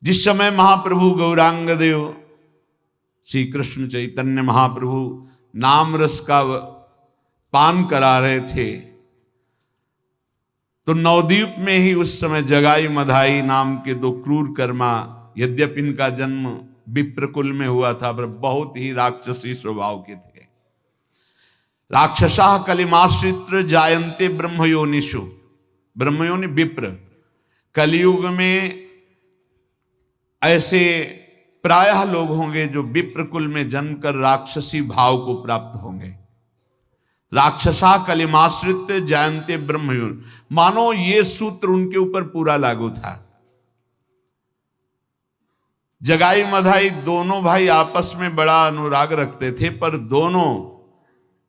जिस समय महाप्रभु गौरांग देव श्री कृष्ण चैतन्य महाप्रभु नाम रस का पान करा रहे थे, तो नवद्वीप में ही उस समय जगाई मधाई नाम के दो क्रूर कर्मा, यद्यपि इनका जन्म विप्रकुल में हुआ था, पर बहुत ही राक्षसी स्वभाव के थे। राक्षसा कलिमाश्रित जायन्ते ब्रह्मयोनिषु, ब्रह्मयोनि विप्र, कलियुग में ऐसे प्रायः लोग होंगे जो विप्रकुल में जन्मकर राक्षसी भाव को प्राप्त होंगे। राक्षसा कलिमाश्रित जायन्ते ब्रह्मयोनि, मानो ये सूत्र उनके ऊपर पूरा लागू था। जगाई मधाई दोनों भाई आपस में बड़ा अनुराग रखते थे, पर दोनों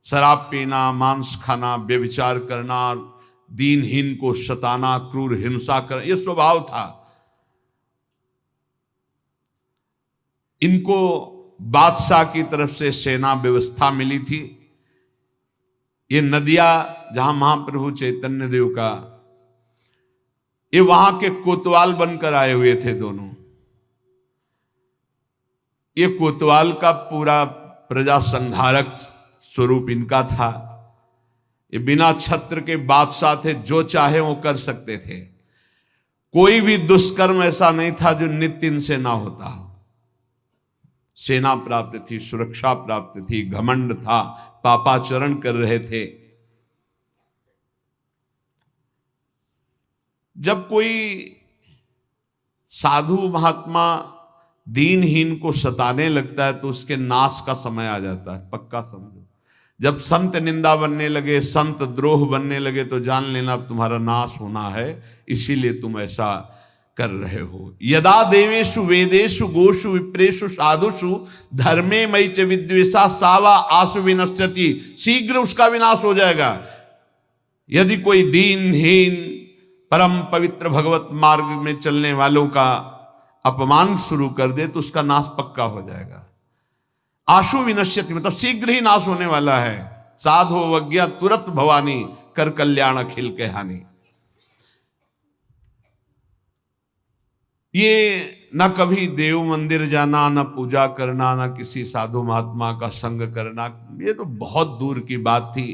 शराब पीना, मांस खाना, व्यभिचार करना, दीनहीन को सताना, क्रूर हिंसा करना, यह स्वभाव था। इनको बादशाह की तरफ से सेना व्यवस्था मिली थी। ये नदियां जहां महाप्रभु चैतन्य देव का, ये वहां के कोतवाल बनकर आए हुए थे दोनों। ये कोतवाल का पूरा प्रजा संहारक स्वरूप इनका था। ये बिना छत्र के बादशाह थे, जो चाहे वो कर सकते थे। कोई भी दुष्कर्म ऐसा नहीं था जो नित्य इनसे ना होता हो। सेना प्राप्त थी, सुरक्षा प्राप्त थी, घमंड था, पापाचरण कर रहे थे। जब कोई साधु महात्मा दीनहीन को सताने लगता है तो उसके नाश का समय आ जाता है, पक्का समझो। जब संत निंदा बनने लगे, संत द्रोह बनने लगे, तो जान लेना अब तुम्हारा नाश होना है, इसीलिए तुम ऐसा कर रहे हो। यदा देवेषु वेदेषु गोषु विप्रेषु साधुषु धर्मे मयि च विद्वेषा सावा आसु विनश्यति, शीघ्र उसका विनाश हो जाएगा। यदि कोई दीनहीन परम पवित्र भगवत मार्ग में चलने वालों का अपमान शुरू कर दे तो उसका नाश पक्का हो जाएगा। आशु विनश्यति मतलब शीघ्र ही नाश होने वाला है। साधो वज्ञा तुरत भवानी, कर कल्याण अखिल के हानि। ये न कभी देव मंदिर जाना, न पूजा करना, न किसी साधु महात्मा का संग करना, ये तो बहुत दूर की बात थी।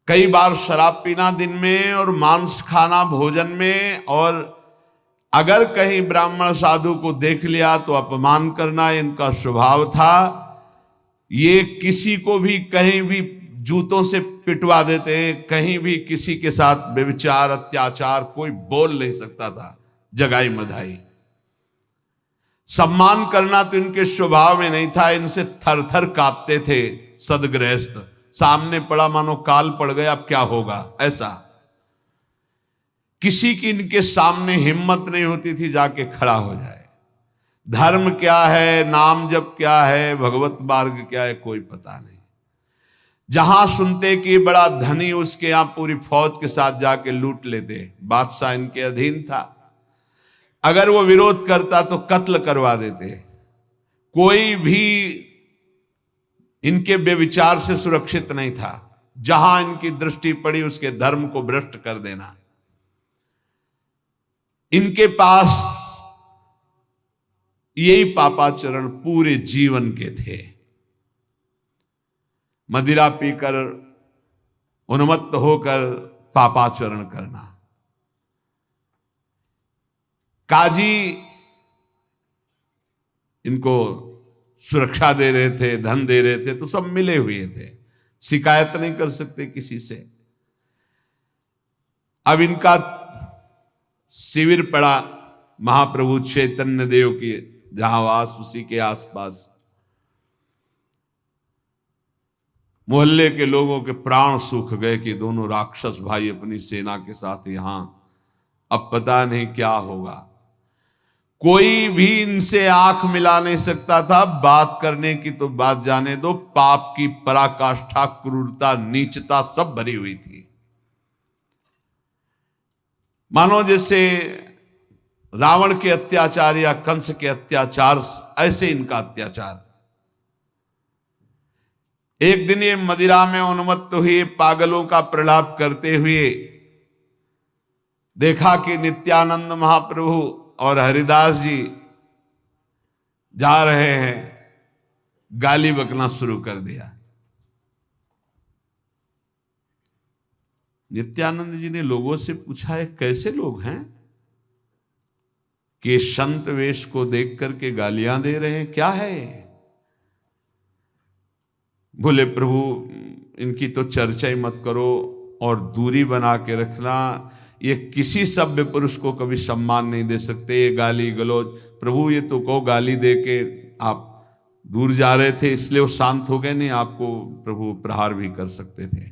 कई बार शराब पीना दिन में और मांस खाना भोजन में, और अगर कहीं ब्राह्मण साधु को देख लिया तो अपमान करना इनका स्वभाव था। ये किसी को भी कहीं भी जूतों से पिटवा देते, कहीं भी किसी के साथ व्यभिचार अत्याचार कोई बोल नहीं सकता था। जगाई मधाई सम्मान करना तो इनके स्वभाव में नहीं था। इनसे थर थर कांपते थे सदगृहस्थ। सामने पड़ा मानो काल पड़ गया, अब क्या होगा, ऐसा। किसी की इनके सामने हिम्मत नहीं होती थी जाके खड़ा हो जाए। धर्म क्या है, नाम जप क्या है, भगवत मार्ग क्या है, कोई पता नहीं। जहां सुनते कि बड़ा धनी, उसके यहां पूरी फौज के साथ जाके लूट लेते। बादशाह इनके अधीन था, अगर वो विरोध करता तो कत्ल करवा देते। कोई भी इनके व्यभिचार से सुरक्षित नहीं था। जहां इनकी दृष्टि पड़ी उसके धर्म को भ्रष्ट कर देना। इनके पास यही पापाचरण पूरे जीवन के थे। मदिरा पीकर उन्मत्त होकर पापाचरण करना। काजी इनको सुरक्षा दे रहे थे, धन दे रहे थे, तो सब मिले हुए थे, शिकायत नहीं कर सकते किसी से। अब इनका शिविर पड़ा महाप्रभु चैतन्य देव के जहां वास, उसी के आसपास। मोहल्ले के लोगों के प्राण सूख गए कि दोनों राक्षस भाई अपनी सेना के साथ यहां, अब पता नहीं क्या होगा। कोई भी इनसे आंख मिला नहीं सकता था। बात करने की तो बात जाने दो, पाप की पराकाष्ठा, क्रूरता, नीचता सब भरी हुई थी। मानो जैसे रावण के अत्याचार या कंस के अत्याचार, ऐसे इनका अत्याचार। एक दिन ये मदिरा में उन्मत्त हुए पागलों का प्रलाप करते हुए देखा कि नित्यानंद महाप्रभु और हरिदास जी जा रहे हैं, गाली बकना शुरू कर दिया। नित्यानंद जी ने लोगों से पूछा, है कैसे लोग हैं कि संत वेश को देख करके गालियां दे रहे हैं, क्या है? बोले प्रभु इनकी तो चर्चा ही मत करो और दूरी बना के रखना, ये किसी सभ्य पुरुष को कभी सम्मान नहीं दे सकते, ये गाली गलौज। प्रभु ये तो कहो गाली दे के आप दूर जा रहे थे इसलिए वो शांत हो गए, नहीं आपको प्रभु प्रहार भी कर सकते थे।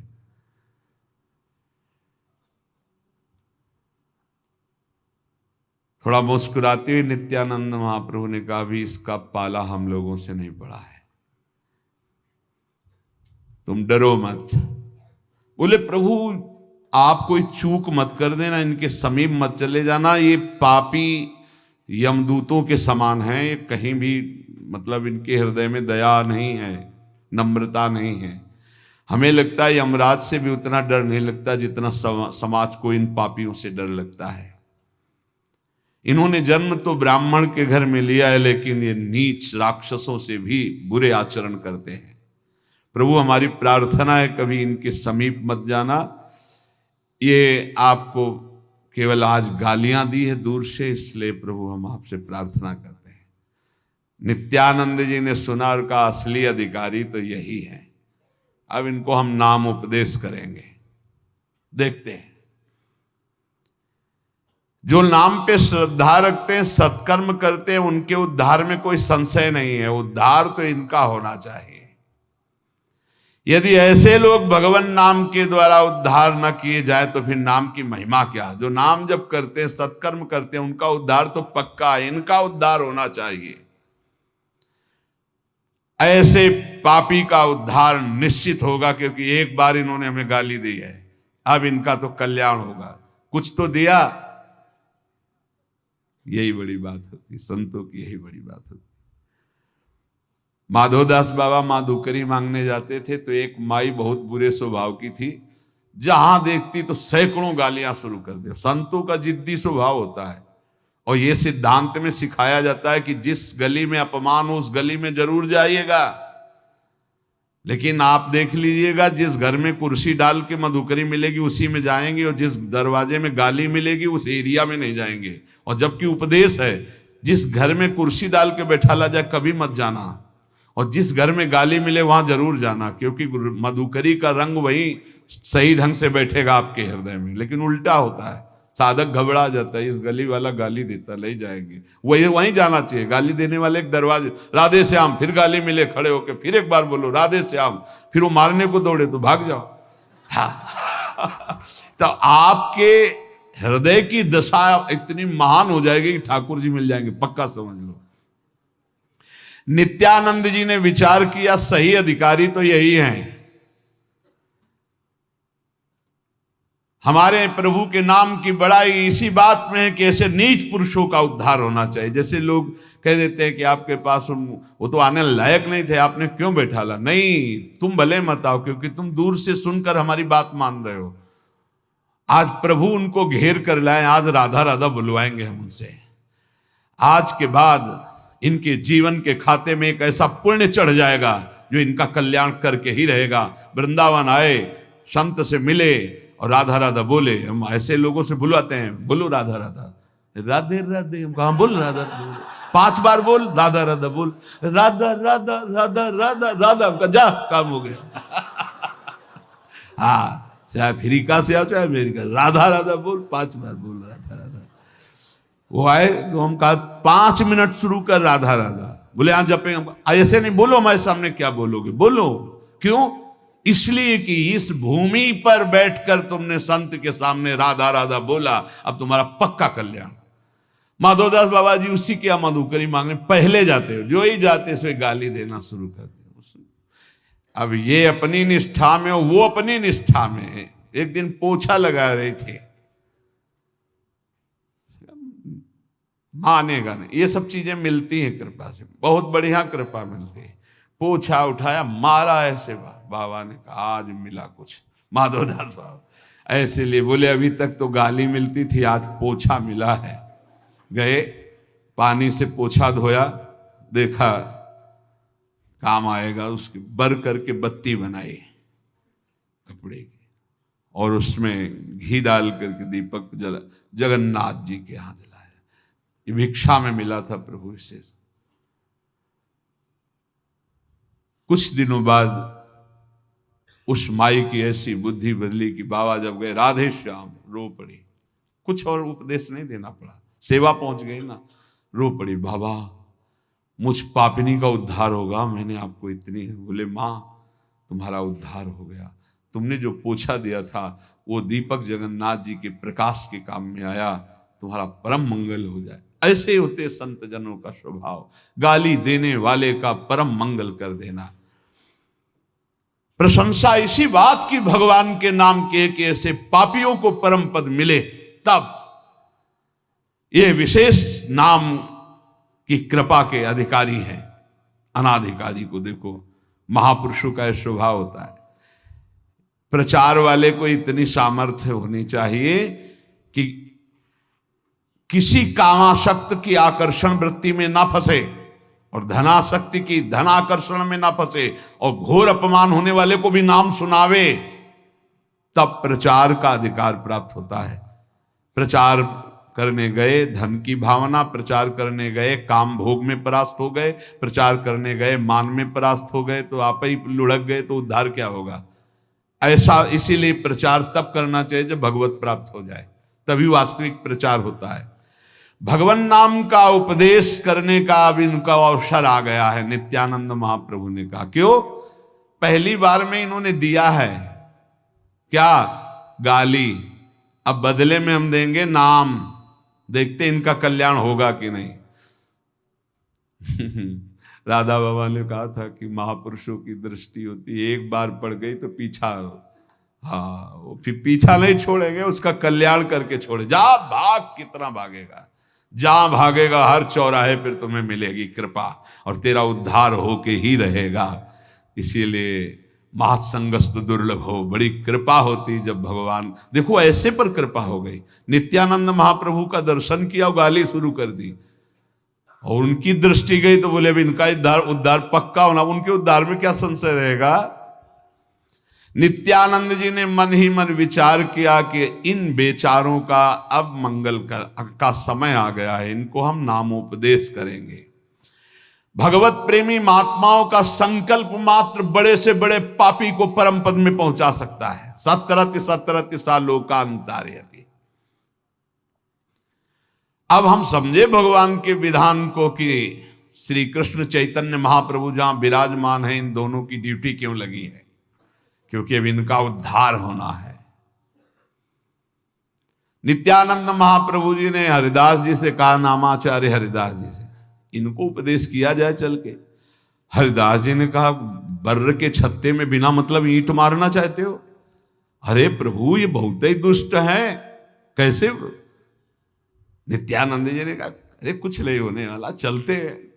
थोड़ा मुस्कुराते हुए नित्यानंद महाप्रभु ने कहा, अभी इसका पाला हम लोगों से नहीं पड़ा है, तुम डरो मत। बोले प्रभु आप कोई चूक मत कर देना, इनके समीप मत चले जाना, ये पापी यमदूतों के समान हैं, ये कहीं भी मतलब इनके हृदय में दया नहीं है, नम्रता नहीं है। हमें लगता है यमराज से भी उतना डर नहीं लगता जितना समाज को इन पापियों से डर लगता है। इन्होंने जन्म तो ब्राह्मण के घर में लिया है, लेकिन ये नीच राक्षसों से भी बुरे आचरण करते हैं। प्रभु हमारी प्रार्थना है कभी इनके समीप मत जाना। ये आपको केवल आज गालियां दी है दूर से, इसलिए प्रभु हम आपसे प्रार्थना करते हैं। नित्यानंद जी ने सुना और कहा, असली अधिकारी तो यही है, अब इनको हम नाम उपदेश करेंगे। देखते हैं, जो नाम पे श्रद्धा रखते हैं, सत्कर्म करते हैं, उनके उद्धार में कोई संशय नहीं है, उद्धार तो इनका होना चाहिए। यदि ऐसे लोग भगवान नाम के द्वारा उद्धार न किए जाए तो फिर नाम की महिमा क्या? जो नाम जब करते हैं, सत्कर्म करते हैं, उनका उद्धार तो पक्का है, इनका उद्धार होना चाहिए। ऐसे पापी का उद्धार निश्चित होगा, क्योंकि एक बार इन्होंने हमें गाली दी है, अब इनका तो कल्याण होगा। कुछ तो दिया, यही बड़ी बात होती, संतों की यही बड़ी बात होती। माधोदास बाबा माधुकरी मांगने जाते थे तो एक माई बहुत बुरे स्वभाव की थी, जहां देखती तो सैकड़ों गालियां शुरू कर दे। संतों का जिद्दी स्वभाव होता है, और यह सिद्धांत में सिखाया जाता है कि जिस गली में अपमान हो उस गली में जरूर जाइएगा, लेकिन आप देख लीजिएगा जिस घर में कुर्सी डाल के मधुकरी मिलेगी उसी में जाएंगे, और जिस दरवाजे में गाली मिलेगी उस एरिया में नहीं जाएंगे। और जबकि उपदेश है जिस घर में कुर्सी डाल के बैठाला जाए कभी मत जाना, और जिस घर में गाली मिले वहां जरूर जाना, क्योंकि मधुकरी का रंग वही सही ढंग से बैठेगा आपके हृदय में। लेकिन उल्टा होता है, साधक घबरा जाता है, इस गली वाला गाली देता, ले जाएंगे, वहीं जाना चाहिए। गाली देने वाले एक दरवाजे, राधे श्याम, फिर गाली मिले, खड़े होके फिर एक बार बोलो राधे श्याम, फिर वो मारने को दौड़े तो भाग जाओ। हाँ। तो आपके हृदय की दशा इतनी महान हो जाएगी कि ठाकुर जी मिल जाएंगे, पक्का समझ लो। नित्यानंद जी ने विचार किया, सही अधिकारी तो यही हैं, हमारे प्रभु के नाम की बड़ाई इसी बात में है कि ऐसे नीच पुरुषों का उद्धार होना चाहिए। जैसे लोग कह देते हैं कि आपके पास वो तो आने लायक नहीं थे, आपने क्यों बैठाला? नहीं, तुम भले मत आओ, क्योंकि तुम दूर से सुनकर हमारी बात मान रहे हो। आज प्रभु उनको घेर कर लाए, आज राधा राधा बुलवाएंगे हम उनसे। आज के बाद इनके जीवन के खाते में एक ऐसा पुण्य चढ़ जाएगा जो इनका कल्याण करके ही रहेगा। वृंदावन आए, संत से मिले और राधा राधा बोले। हम ऐसे लोगों से बुलवाते हैं, बोलो राधा राधा, राधे राधे, हम कहा बोल राधा, 5 बार बोल राधा राधा, बोल राधा राधा राधा राधा राधा, हमका जा काम हो गया। हाँ, चाहे अफ्रीका से आओ चाहे अमेरिका, राधा राधा बोल, 5 बार बोल राधा राधा। वो आए तो हम कहा 5 मिनट शुरू कर राधा राधा, बोले यहाँ जपे, ऐसे नहीं बोलो, हमारे सामने क्या बोलोगे, बोलो। क्यों? इसलिए कि इस भूमि पर बैठकर तुमने संत के सामने राधा राधा बोला, अब तुम्हारा पक्का कल्याण। माधोदास बाबा जी उसी के यहाँ मधुकरी मांगने पहले जाते हो, जो ही जाते सो गाली देना शुरू कर दे। अब ये अपनी निष्ठा में, वो अपनी निष्ठा में। एक दिन पोछा लगा रहे थे, मानेगा नहीं, ये सब चीजें मिलती हैं कृपा से, बहुत बढ़िया कृपा मिलती है। पोछा उठाया, मारा ऐसे, बाबा ने कहा आज मिला कुछ। माधोदास बाबा ऐसे लिए बोले, अभी तक तो गाली मिलती थी, आज पोछा मिला है। गए, पानी से पोछा धोया, देखा काम आएगा, उसके बर करके बत्ती बनाई कपड़े की और उसमें घी डाल करके दीपक जला, जगन्नाथ जी के यहां जलाया। ये भिक्षा में मिला था प्रभु से। कुछ दिनों बाद उस माई की ऐसी बुद्धि बदली कि बाबा जब गए राधे श्याम, रो पड़ी। कुछ और उपदेश नहीं देना पड़ा, सेवा पहुंच गई ना, रो पड़ी, बाबा मुझ पापिनी का उद्धार होगा, मैंने आपको इतनी। बोले माँ तुम्हारा उद्धार हो गया, तुमने जो पोछा दिया था वो दीपक जगन्नाथ जी के प्रकाश के काम में आया, तुम्हारा परम मंगल हो जाए। ऐसे होते संत जनों का स्वभाव, गाली देने वाले का परम मंगल कर देना। प्रशंसा इसी बात की भगवान के नाम के कि ऐसे पापियों को परम पद मिले, तब ये विशेष नाम की कृपा के अधिकारी हैं। अनाधिकारी को देखो, महापुरुषों का स्वभाव होता है। प्रचार वाले को इतनी सामर्थ्य होनी चाहिए कि किसी कामासक्त की आकर्षण वृत्ति में ना फंसे और धनासक्ति की धनाकर्षण में ना फंसे, और घोर अपमान होने वाले को भी नाम सुनावे, तब प्रचार का अधिकार प्राप्त होता है। प्रचार करने गए धन की भावना, प्रचार करने गए काम भोग में परास्त हो गए, प्रचार करने गए मान में परास्त हो गए, तो आप ही लुढ़क गए, तो उद्धार क्या होगा? ऐसा इसीलिए प्रचार तब करना चाहिए जब भगवत प्राप्त हो जाए, तभी वास्तविक प्रचार होता है। भगवान नाम का उपदेश करने का अब इनका अवसर आ गया है। नित्यानंद महाप्रभु ने कहा, क्यों? पहली बार में इन्होंने दिया है क्या? गाली। अब बदले में हम देंगे नाम, देखते इनका कल्याण होगा कि नहीं। राधा बाबा ने कहा था कि महापुरुषों की दृष्टि होती है, एक बार पड़ गई तो पीछा, हाँ वो फिर पीछा नहीं छोड़ेंगे, उसका कल्याण करके छोड़े। जा भाग, कितना भागेगा, जहां भागेगा हर चौराहे पर तुम्हें मिलेगी कृपा और तेरा उद्धार होके ही रहेगा। इसीलिए महत्संगस्त दुर्लभ हो, बड़ी कृपा होती जब भगवान, देखो ऐसे पर कृपा हो गई। नित्यानंद महाप्रभु का दर्शन किया और गाली शुरू कर दी, और उनकी दृष्टि गई तो बोले अब इनका उद्धार पक्का होना। उनके उद्धार में क्या संशय रहेगा? नित्यानंद जी ने मन ही मन विचार किया कि इन बेचारों का अब मंगल का समय आ गया है, इनको हम नामोपदेश करेंगे। भगवत प्रेमी महात्माओं का संकल्प मात्र बड़े से बड़े पापी को परम पद में पहुंचा सकता है। सतरति सतरति सा लोकांतारयति। अब हम समझे भगवान के विधान को कि श्री कृष्ण चैतन्य महाप्रभु जहां विराजमान है, इन दोनों की ड्यूटी क्यों लगी है, क्योंकि अब इनका उद्धार होना है। नित्यानंद महाप्रभु जी ने हरिदास जी से कहा, नामाचार्य हरिदास जी से, इनको उपदेश किया जाए चल के। हरिदास जी ने कहा, बर्र के छत्ते में बिना मतलब ईंट मारना चाहते हो? अरे प्रभु ये बहुत ही दुष्ट है, कैसे? नित्यानंद जी ने कहा, अरे कुछ नहीं होने वाला, चलते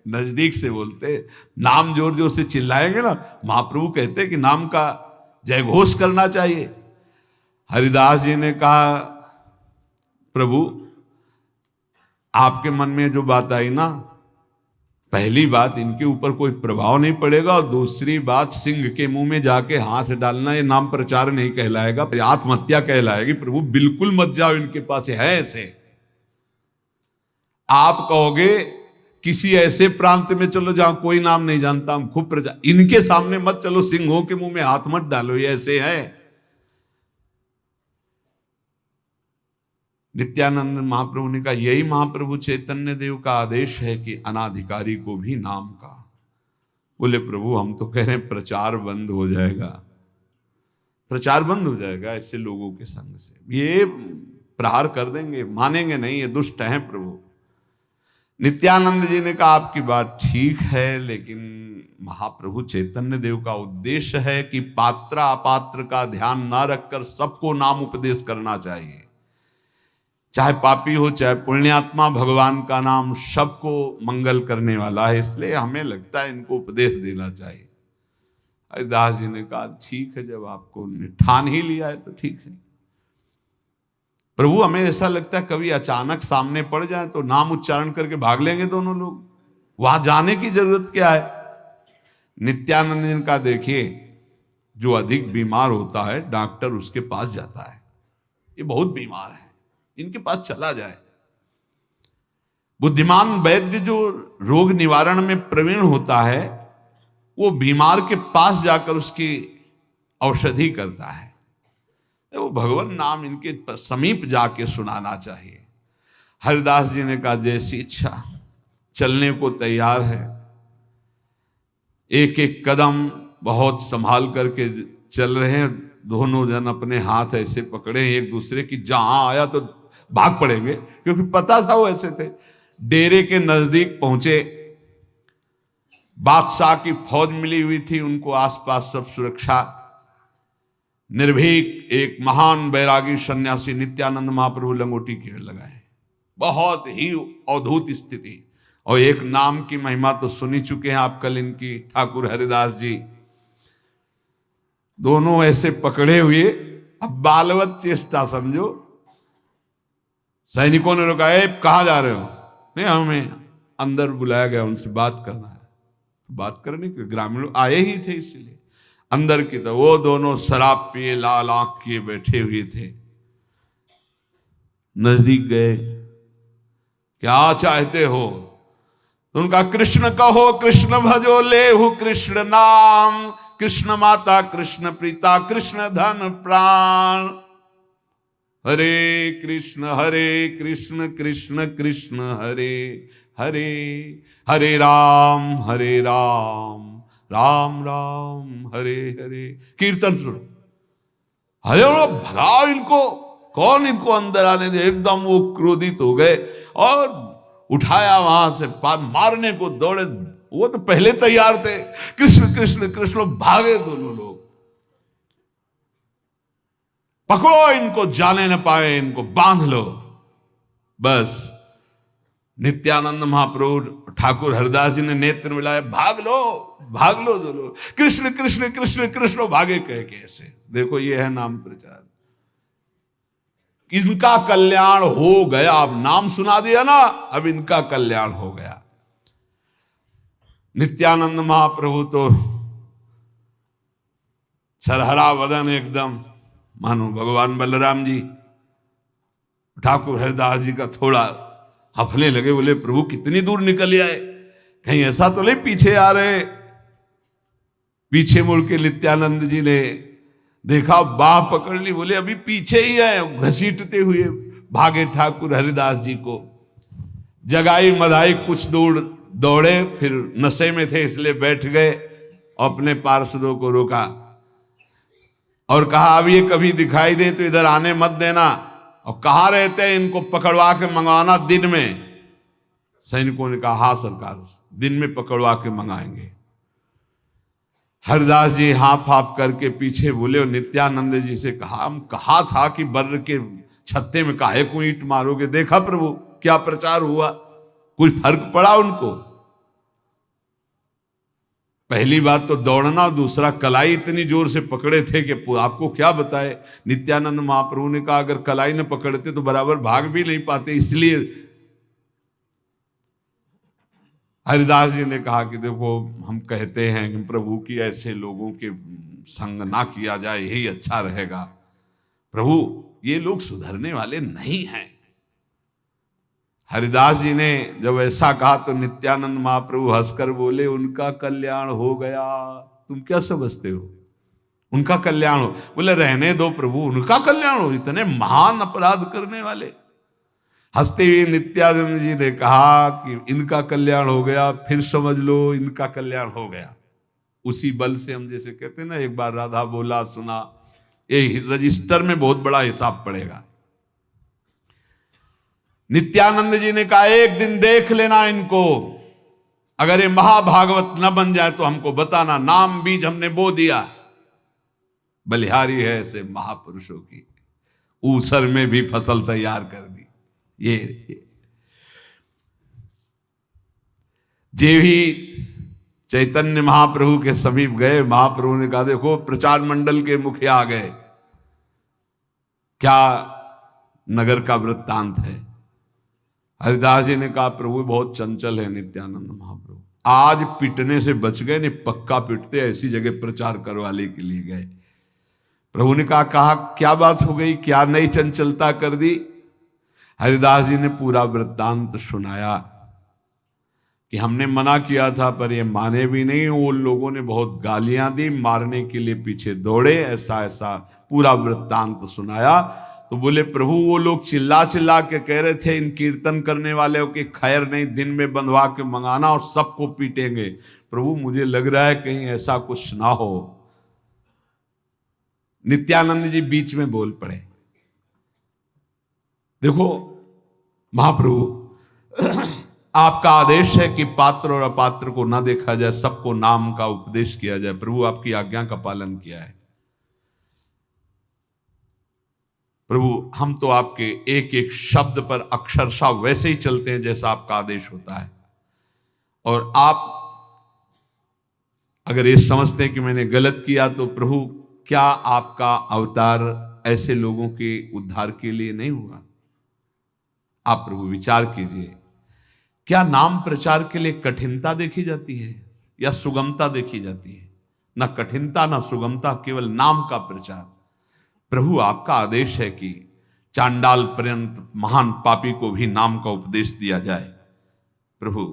नजदीक से बोलते, नाम जोर जोर से चिल्लाएंगे ना, महाप्रभु कहते कि नाम का जय घोष करना चाहिए। हरिदास जी ने कहा, प्रभु आपके मन में जो बात आई ना, पहली बात इनके ऊपर कोई प्रभाव नहीं पड़ेगा, और दूसरी बात सिंह के मुंह में जाके हाथ डालना ये नाम प्रचार नहीं कहलाएगा, आत्महत्या कहलाएगी। प्रभु बिल्कुल मत जाओ इनके पास, है ऐसे। आप कहोगे किसी ऐसे प्रांत में चलो जहां कोई नाम नहीं जानता, हम खूब प्रचार, इनके सामने मत चलो, सिंहों के मुंह में हाथ मत डालो, ये ऐसे है। नित्यानंद महाप्रभु ने कहा, यही महाप्रभु चैतन्य देव का आदेश है कि अनाधिकारी को भी नाम का। बोले प्रभु हम तो कह रहे हैं प्रचार बंद हो जाएगा, प्रचार बंद हो जाएगा ऐसे लोगों के संग से, ये प्रहार कर देंगे, मानेंगे नहीं, ये दुष्ट हैं प्रभु। नित्यानंद जी ने कहा, आपकी बात ठीक है, लेकिन महाप्रभु चैतन्य देव का उद्देश्य है कि पात्र अपात्र का ध्यान ना रखकर सबको नाम उपदेश करना चाहिए, चाहे पापी हो चाहे पुण्यात्मा, भगवान का नाम सबको मंगल करने वाला है, इसलिए हमें लगता है इनको उपदेश देना चाहिए। हरिदास जी ने कहा, ठीक है, जब आपको ठान ही लिया है तो ठीक है। प्रभु हमें ऐसा लगता है कभी अचानक सामने पड़ जाए तो नाम उच्चारण करके भाग लेंगे दोनों लोग, वहां जाने की जरूरत क्या है। नित्यानंद इनका देखिए, जो अधिक बीमार होता है डॉक्टर उसके पास जाता है, ये बहुत बीमार है, इनके पास चला जाए। बुद्धिमान वैद्य जो रोग निवारण में प्रवीण होता है वो बीमार के पास जाकर उसकी औषधि करता है। वो भगवान नाम इनके समीप जाके सुनाना चाहिए। हरिदास जी ने कहा जैसी इच्छा, चलने को तैयार है, एक एक कदम बहुत संभाल करके चल रहे हैं। दोनों जन अपने हाथ ऐसे पकड़े एक दूसरे की, जहां आया तो भाग पड़ेंगे, क्योंकि पता था वो ऐसे थे। डेरे के नजदीक पहुंचे, बादशाह की फौज मिली हुई थी उनको, आसपास सब सुरक्षा। निर्भीक एक महान बैरागी सन्यासी नित्यानंद महाप्रभु लंगोटी खेल लगाए, बहुत ही अद्भुत स्थिति। और एक नाम की महिमा तो सुनी चुके हैं आप कल इनकी, ठाकुर हरिदास जी। दोनों ऐसे पकड़े हुए, अब बालवत चेष्टा समझो। सैनिकों ने रोका, कहां जा रहे हो? नहीं, हमें अंदर बुलाया गया, उनसे बात करना है। बात करने के ग्रामीण आए ही थे, इसलिए अंदर की तो वो दोनों शराब पिए लाल आंख किए बैठे हुए थे। नजदीक गए, क्या चाहते हो? तो उनका कृष्ण कहो, कृष्ण भजो लेहु कृष्ण नाम, कृष्ण माता कृष्ण प्रीता कृष्ण धन प्राण। हरे कृष्ण कृष्ण कृष्ण हरे हरे, हरे राम राम राम हरे हरे। कीर्तन सुनो, हरे भगाओ इनको, कौन इनको अंदर आने दे। एकदम वो क्रोधित हो गए और उठाया, वहां से मारने को दौड़े। वो तो पहले तैयार थे, कृष्ण कृष्ण कृष्ण, भागे दोनों लोग। पकड़ो इनको, जाने न पाए, इनको बांध लो। बस नित्यानंद महाप्रभु ठाकुर हरिदास जी ने नेत्र मिलाया, भाग लो दोनों, कृष्ण कृष्ण कृष्ण कृष्ण, भागे कह के ऐसे। देखो ये है नाम प्रचार, इनका कल्याण हो गया। अब नाम सुना दिया ना, अब इनका कल्याण हो गया। नित्यानंद महाप्रभु तो सरहरा वदन एकदम, मानो भगवान बलराम जी। ठाकुर हरिदास जी का थोड़ा हफले लगे, बोले प्रभु कितनी दूर निकल आए, कहीं ऐसा तो नहीं पीछे आ रहे। पीछे मुड़ के नित्यानंद जी ने देखा, बाह पकड़ ली, बोले अभी पीछे ही है। घसीटते हुए भागे ठाकुर हरिदास जी को, जगाई मधाई, कुछ दूर दौड़े, फिर नशे में थे इसलिए बैठ गए। अपने पार्षदों को रोका और कहा अब ये कभी दिखाई दे तो इधर आने मत देना, और कहाँ रहते हैं इनको पकड़वा के मंगवाना दिन में। सैनिकों ने कहा हाँ सरकार, दिन में पकड़वा के मंगाएंगे। हरिदास जी हाफ हाफ करके पीछे बोले और नित्यानंद जी से कहा, हम कहा था कि बर्र के छत्ते में काहे को ईंट मारोगे। देखा प्रभु क्या प्रचार हुआ, कुछ फर्क पड़ा उनको। पहली बात तो दौड़ना, दूसरा कलाई इतनी जोर से पकड़े थे कि आपको क्या बताए। नित्यानंद महाप्रभु ने कहा अगर कलाई न पकड़ते तो बराबर भाग भी नहीं पाते। इसलिए हरिदास जी ने कहा कि देखो हम कहते हैं कि प्रभु की ऐसे लोगों के संग ना किया जाए, यही अच्छा रहेगा। प्रभु ये लोग सुधरने वाले नहीं हैं। हरिदास जी ने जब ऐसा कहा तो नित्यानंद महाप्रभु हंसकर बोले उनका कल्याण हो गया। तुम क्या समझते हो उनका कल्याण हो? बोले रहने दो प्रभु, उनका कल्याण हो, इतने महान अपराध करने वाले। हंसते हुए नित्यानंद जी ने कहा कि इनका कल्याण हो गया, फिर समझ लो इनका कल्याण हो गया। उसी बल से हम जैसे कहते हैं ना, एक बार राधा बोला सुना, ये रजिस्टर में बहुत बड़ा हिसाब पड़ेगा। नित्यानंद जी ने कहा एक दिन देख लेना इनको, अगर ये महाभागवत न बन जाए तो हमको बताना, नाम बीज हमने बो दिया। बलिहारी है ऐसे महापुरुषों की, ऊसर में भी फसल तैयार कर दी। ये जे भी चैतन्य महाप्रभु के समीप गए, महाप्रभु ने कहा देखो प्रचार मंडल के मुखिया आ गए, क्या नगर का वृत्तांत है। हरिदास जी ने कहा प्रभु बहुत चंचल है नित्यानंद महाप्रभु, आज पिटने से बच गए, नहीं पक्का पिटते, ऐसी जगह प्रचार करवाने के लिए गए। प्रभु ने कहा क्या बात हो गई, क्या नई चंचलता कर दी? हरिदास जी ने पूरा वृत्तांत सुनाया कि हमने मना किया था पर ये माने भी नहीं, वो लोगों ने बहुत गालियां दी, मारने के लिए पीछे दौड़े, ऐसा ऐसा पूरा वृत्तांत सुनाया। तो बोले प्रभु वो लोग चिल्ला चिल्ला के कह रहे थे इन कीर्तन करने वाले की खैर नहीं, दिन में बंधवा के मंगाना और सबको पीटेंगे। प्रभु मुझे लग रहा है कहीं ऐसा कुछ ना हो। नित्यानंद जी बीच में बोल पड़े, देखो महाप्रभु आपका आदेश है कि पात्र और अपात्र को ना देखा जाए, सबको नाम का उपदेश किया जाए। प्रभु आपकी आज्ञा का पालन किया है। प्रभु हम तो आपके एक एक शब्द पर अक्षरशः वैसे ही चलते हैं जैसा आपका आदेश होता है, और आप अगर ये समझते हैं कि मैंने गलत किया तो प्रभु क्या आपका अवतार ऐसे लोगों के उद्धार के लिए नहीं हुआ? आप प्रभु विचार कीजिए, क्या नाम प्रचार के लिए कठिनता देखी जाती है या सुगमता देखी जाती है? ना कठिनता ना सुगमता, केवल नाम का प्रचार। प्रभु आपका आदेश है कि चांडाल पर्यंत महान पापी को भी नाम का उपदेश दिया जाए। प्रभु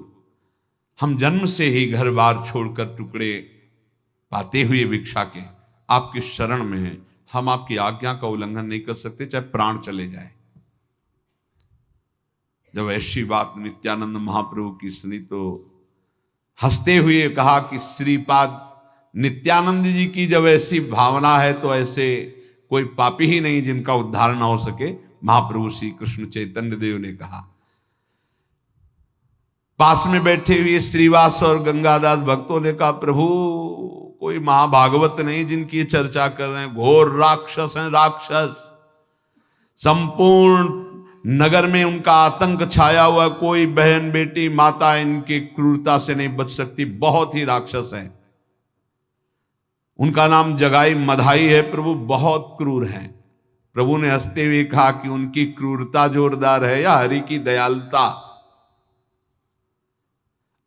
हम जन्म से ही घर बार छोड़कर टुकड़े पाते हुए भिक्षा के आपकी शरण में हैं, हम आपकी आज्ञा का उल्लंघन नहीं कर सकते चाहे प्राण चले जाए। जब ऐसी बात नित्यानंद महाप्रभु की सुनी तो हंसते हुए कहा कि श्रीपाद नित्यानंद जी की जब ऐसी भावना है तो ऐसे कोई पापी ही नहीं जिनका उद्धार ना हो सके। महाप्रभु श्री कृष्ण चैतन्य देव ने कहा। पास में बैठे हुए श्रीवास और गंगादास भक्तों ने कहा प्रभु कोई महाभागवत नहीं जिनकी चर्चा कर रहे हैं, घोर राक्षस हैं, राक्षस। संपूर्ण नगर में उनका आतंक छाया हुआ, कोई बहन बेटी माता इनकी क्रूरता से नहीं बच सकती, बहुत ही राक्षस है। उनका नाम जगाई मधाई है, प्रभु बहुत क्रूर हैं। प्रभु ने हंसते हुए कहा कि उनकी क्रूरता जोरदार है या हरि की दयालुता?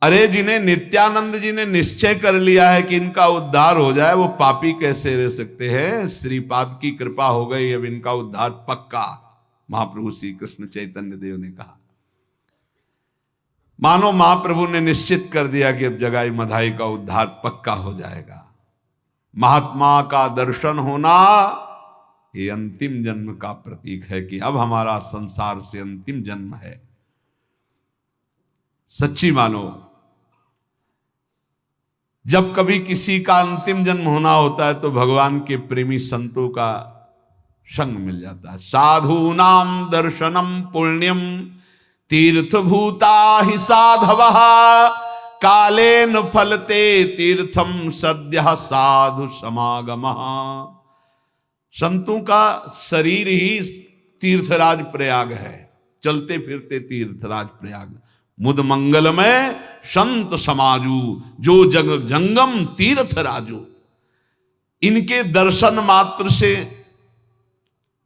अरे जिन्हें नित्यानंद जी ने निश्चय कर लिया है कि इनका उद्धार हो जाए वो पापी कैसे रह सकते हैं? श्रीपाद की कृपा हो गई, अब इनका उद्धार पक्का। महाप्रभु श्री कृष्ण चैतन्य देव ने कहा। मानो महाप्रभु ने निश्चित कर दिया कि अब जगाई मधाई का उद्धार पक्का हो जाएगा। महात्मा का दर्शन होना ये अंतिम जन्म का प्रतीक है कि अब हमारा संसार से अंतिम जन्म है। सच्ची मानो जब कभी किसी का अंतिम जन्म होना होता है तो भगवान के प्रेमी संतों का संग मिल जाता है। साधु नाम दर्शनम पुण्यम तीर्थभूता हि साधवः कालेन फलते तीर्थम सद्यः साधु समागमः। संतों का शरीर ही तीर्थराज प्रयाग है, चलते फिरते तीर्थराज प्रयाग। मुद मंगलमय संत समाजू जो जग जंगम तीर्थ राजू। इनके दर्शन मात्र से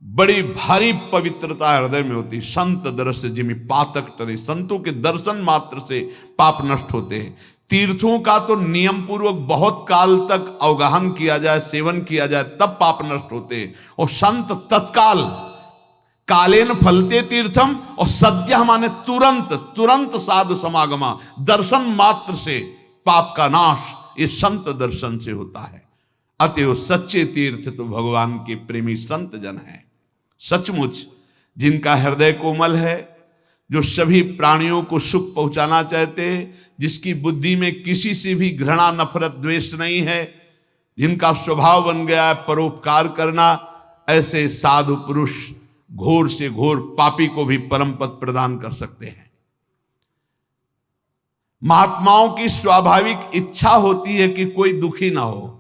बड़ी भारी पवित्रता हृदय में होती। संत दर्श जिमि पातक टरे, संतों के दर्शन मात्र से पाप नष्ट होते हैं। तीर्थों का तो नियम पूर्वक बहुत काल तक अवगाहन किया जाए, सेवन किया जाए, तब पाप नष्ट होते हैं। और संत तत्काल, कालेन फलते तीर्थम, और सद्य माने तुरंत, तुरंत साधु समागमा, दर्शन मात्र से पाप का नाश ये संत दर्शन से होता है। अतएव सच्चे तीर्थ तो भगवान के प्रेमी संत जन हैं। सचमुच जिनका हृदय कोमल है, जो सभी प्राणियों को सुख पहुंचाना चाहते हैं, जिसकी बुद्धि में किसी से भी घृणा नफरत द्वेष नहीं है, जिनका स्वभाव बन गया है परोपकार करना, ऐसे साधु पुरुष घोर से घोर पापी को भी परम पद प्रदान कर सकते हैं। महात्माओं की स्वाभाविक इच्छा होती है कि कोई दुखी ना हो।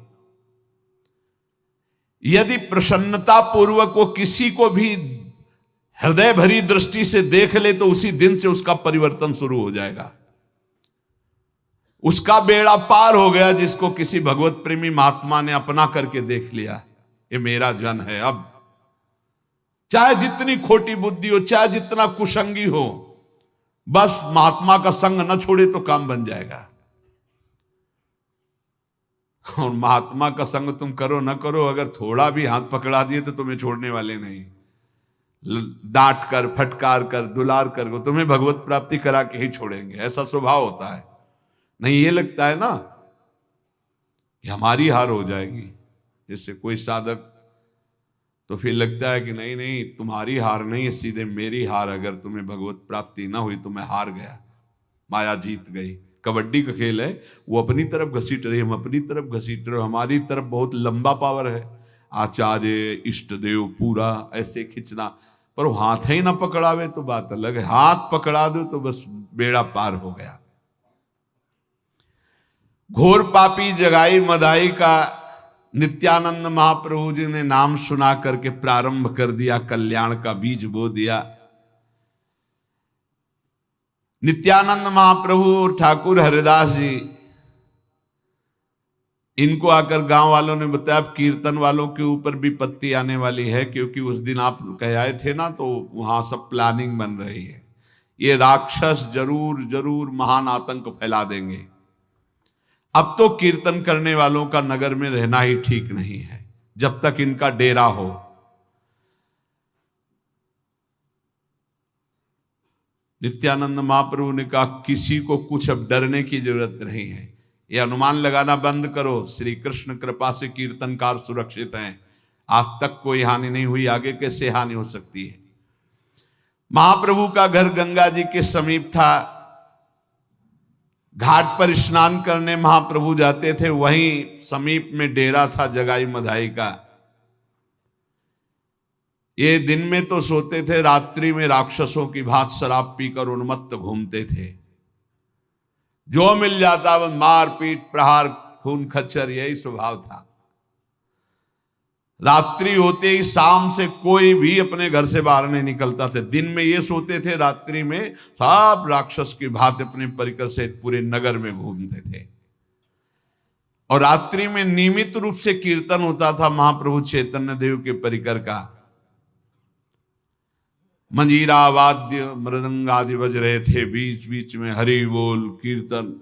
यदि प्रसन्नता पूर्वक वो किसी को भी हृदय भरी दृष्टि से देख ले तो उसी दिन से उसका परिवर्तन शुरू हो जाएगा। उसका बेड़ा पार हो गया जिसको किसी भगवत प्रेमी महात्मा ने अपना करके देख लिया, ये मेरा जन है। अब चाहे जितनी खोटी बुद्धि हो, चाहे जितना कुसंगी हो, बस महात्मा का संग न छोड़े तो काम बन जाएगा। और महात्मा का संग तुम करो न करो, अगर थोड़ा भी हाथ पकड़ा दिए तो तुम्हें छोड़ने वाले नहीं। डांट कर, फटकार कर, दुलार कर वो तुम्हें भगवत प्राप्ति करा के ही छोड़ेंगे, ऐसा स्वभाव होता है। नहीं ये लगता है ना कि हमारी हार हो जाएगी, जैसे कोई साधक, तो फिर लगता है कि नहीं नहीं तुम्हारी हार नहीं है, सीधे मेरी हार। अगर तुम्हें भगवत प्राप्ति ना हुई तो मैं हार गया, माया जीत गई। कबड्डी का खेल है, वो अपनी तरफ घसीट रही, हम अपनी तरफ घसीट रहे, हमारी तरफ बहुत लंबा पावर है, आचार्य इष्ट देव पूरा ऐसे खींचना, पर वो हाथ ही ना पकड़ावे तो बात अलग है, हाथ पकड़ा दो तो बस बेड़ा पार हो गया। घोर पापी जगाई मदाई का नित्यानंद महाप्रभु जी ने नाम सुना करके प्रारंभ कर दिया, कल्याण का बीज बो दिया। नित्यानंद महाप्रभु ठाकुर हरिदास जी, इनको आकर गांव वालों ने बताया कीर्तन वालों के ऊपर विपत्ति आने वाली है, क्योंकि उस दिन आप कह आए थे ना, तो वहां सब प्लानिंग बन रही है, ये राक्षस जरूर जरूर महान आतंक फैला देंगे। अब तो कीर्तन करने वालों का नगर में रहना ही ठीक नहीं है जब तक इनका डेरा हो। नित्यानंद महाप्रभु ने कहा किसी को कुछ अब डरने की जरूरत नहीं है, ये अनुमान लगाना बंद करो, श्री कृष्ण कृपा से कीर्तनकार सुरक्षित हैं, आज तक कोई हानि नहीं हुई, आगे कैसे हानि हो सकती है। महाप्रभु का घर गंगा जी के समीप था, घाट पर स्नान करने महाप्रभु जाते थे, वहीं समीप में डेरा था जगाई मधाई का। ये दिन में तो सोते थे, रात्रि में राक्षसों की भांति शराब पीकर उन्मत्त घूमते थे, जो मिल जाता वह मार पीट प्रहार खून खच्चर, यही स्वभाव था। रात्रि होते ही शाम से कोई भी अपने घर से बाहर नहीं निकलता था। दिन में ये सोते थे, रात्रि में सब राक्षस की भांति अपने परिकर से पूरे नगर में घूमते थे। और रात्रि में नियमित रूप से कीर्तन होता था महाप्रभु चैतन्य देव के परिकर का, मंजीरा वाद्य मृदंग आदि बज रहे थे, बीच बीच में हरि बोल कीर्तन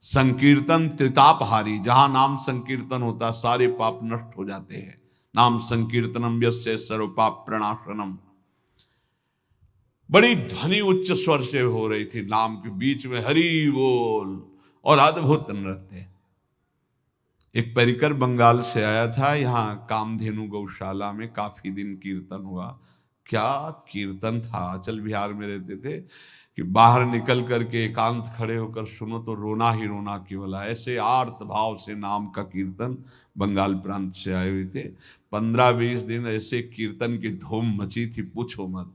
संकीर्तन त्रितापहारी, जहां नाम संकीर्तन होता सारे पाप नष्ट हो जाते हैं। नाम संकीर्तनम यस्य सर्व पाप प्रणाशनम। बड़ी ध्वनि उच्च स्वर से हो रही थी, नाम के बीच में हरि बोल और अद्भुत नृत्य। एक परिकर बंगाल से आया था, यहाँ कामधेनु गौशाला में काफी दिन कीर्तन हुआ। क्या कीर्तन था, अचल बिहार में रहते थे कि बाहर निकल करके एकांत खड़े होकर सुनो तो रोना ही रोना केवल, ऐसे आर्त भाव से नाम का कीर्तन। बंगाल प्रांत से आए हुए थे, 15-20 दिन ऐसे कीर्तन की धूम मची थी, पूछो मत।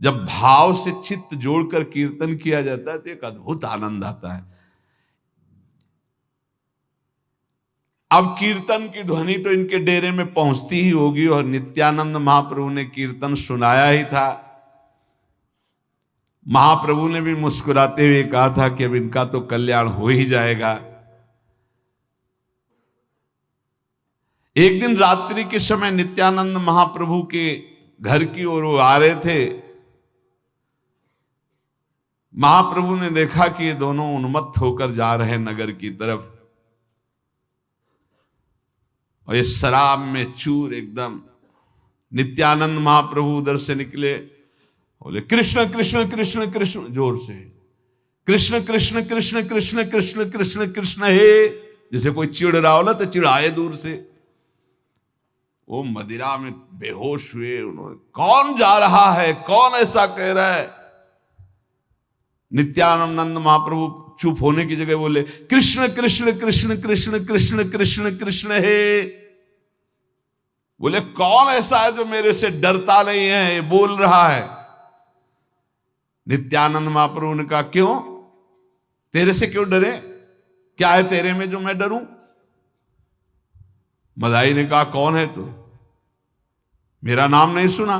जब भाव से चित्त जोड़कर कीर्तन किया जाता है तो एक अद्भुत आनंद आता है। अब कीर्तन की ध्वनि तो इनके डेरे में पहुंचती ही होगी, और नित्यानंद महाप्रभु ने कीर्तन सुनाया ही था। महाप्रभु ने भी मुस्कुराते हुए कहा था कि अब इनका तो कल्याण हो ही जाएगा। एक दिन रात्रि के समय नित्यानंद महाप्रभु के घर की ओर वो आ रहे थे। महाप्रभु ने देखा कि ये दोनों उन्मत्त होकर जा रहे हैं नगर की तरफ, और ये शराब में चूर एकदम। नित्यानंद महाप्रभु उधर से निकले, बोले कृष्ण कृष्ण कृष्ण कृष्ण जोर से, कृष्ण कृष्ण कृष्ण कृष्ण कृष्ण कृष्ण कृष्ण हे, जैसे कोई चिढ़ रहा हो ना तो चिढ़ाए दूर से। वो मदिरा में बेहोश हुए, उन्होंने कौन जा रहा है, कौन ऐसा कह रहा है। नित्यानंद महाप्रभु चुप होने की जगह बोले कृष्ण कृष्ण कृष्ण कृष्ण कृष्ण कृष्ण कृष्ण हे। बोले कौन ऐसा है जो मेरे से डरता नहीं है, ये बोल रहा है। नित्यानंद महाप्रभु ने कहा क्यों, तेरे से क्यों डरे, क्या है तेरे में जो मैं डरूं। मदाई ने कहा कौन है तू, मेरा नाम नहीं सुना,